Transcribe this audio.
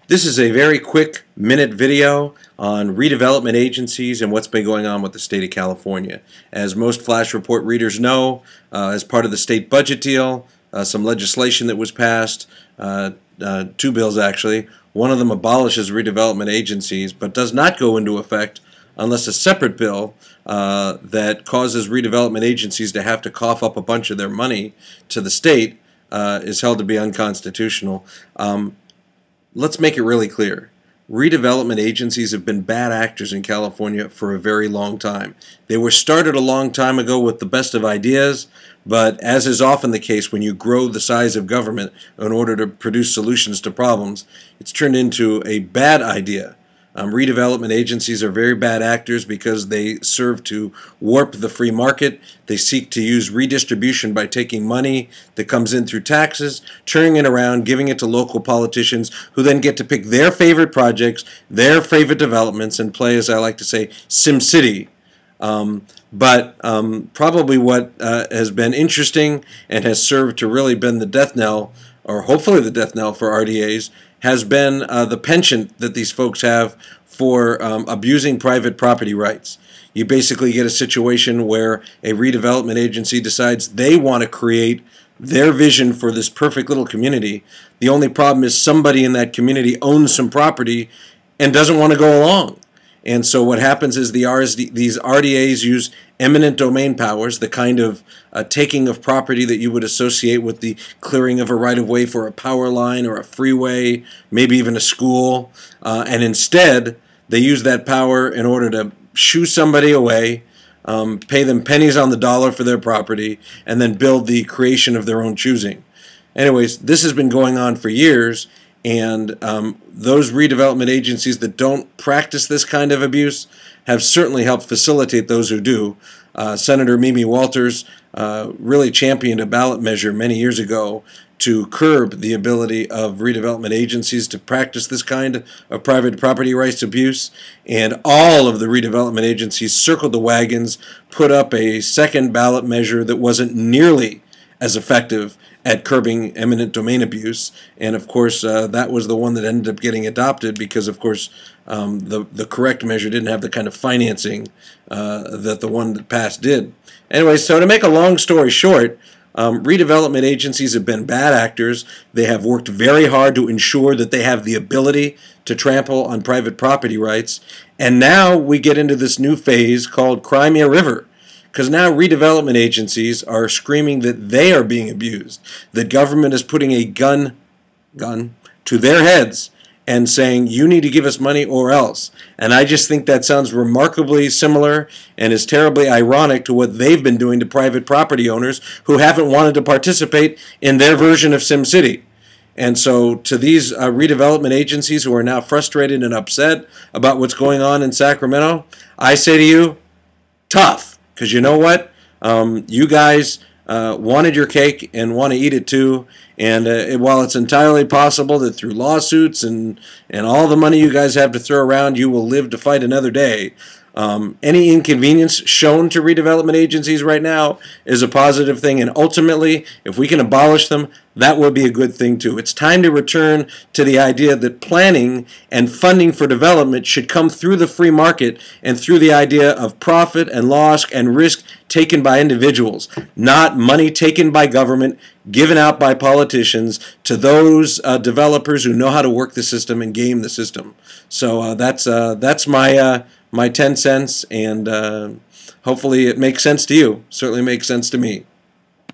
This is a very quick minute video on redevelopment agencies and what's been going on with the state of California. As most Flash Report readers know, as part of the state budget deal, some legislation that was passed, two bills actually. One of them abolishes redevelopment agencies but does not go into effect unless a separate bill that causes redevelopment agencies to have to cough up a bunch of their money to the state is held to be unconstitutional. Let's make it really clear. Redevelopment agencies have been bad actors in California for a very long time. They were started a long time ago with the best of ideas, but as is often the case when you grow the size of government in order to produce solutions to problems, it's turned into a bad idea. Redevelopment agencies are very bad actors because they serve to warp the free market. They seek to use redistribution by taking money that comes in through taxes, turning it around, giving it to local politicians who then get to pick their favorite projects, their favorite developments, and play, as I like to say, SimCity. Probably what has been interesting and has served to really been the death knell, or hopefully the death knell for RDAs, has been the penchant that these folks have for abusing private property rights. You basically get a situation where a redevelopment agency decides they want to create their vision for this perfect little community. The only problem is somebody in that community owns some property and doesn't want to go along. And so what happens is these RDAs use eminent domain powers, the kind of taking of property that you would associate with the clearing of a right-of-way for a power line or a freeway, maybe even a school, and instead they use that power in order to shoo somebody away, pay them pennies on the dollar for their property, and then build the creation of their own choosing. Anyways, this has been going on for years, and those redevelopment agencies that don't practice this kind of abuse have certainly helped facilitate those who do. Senator Mimi Walters really championed a ballot measure many years ago to curb the ability of redevelopment agencies to practice this kind of private property rights abuse. And all of the redevelopment agencies circled the wagons, put up a second ballot measure that wasn't nearly as effective at curbing eminent domain abuse, and of course that was the one that ended up getting adopted because of course the correct measure didn't have the kind of financing that the one that passed did. Anyway, so to make a long story short, redevelopment agencies have been bad actors. They have worked very hard to ensure that they have the ability to trample on private property rights, and now we get into this new phase called Cry Me a River. Because now redevelopment agencies are screaming that they are being abused, that government is putting a gun to their heads and saying, you need to give us money or else. And I just think that sounds remarkably similar and is terribly ironic to what they've been doing to private property owners who haven't wanted to participate in their version of SimCity. And so to these redevelopment agencies who are now frustrated and upset about what's going on in Sacramento, I say to you, tough. Because you know what? You guys wanted your cake and want to eat it too. And while it's entirely possible that through lawsuits and all the money you guys have to throw around, you will live to fight another day, any inconvenience shown to redevelopment agencies right now is a positive thing. And ultimately, if we can abolish them, that will be a good thing too. It's time to return to the idea that planning and funding for development should come through the free market and through the idea of profit and loss and risk taken by individuals, not money taken by government, given out by politicians to those developers who know how to work the system and game the system. So that's my 10 cents, and hopefully it makes sense to you. Certainly makes sense to me.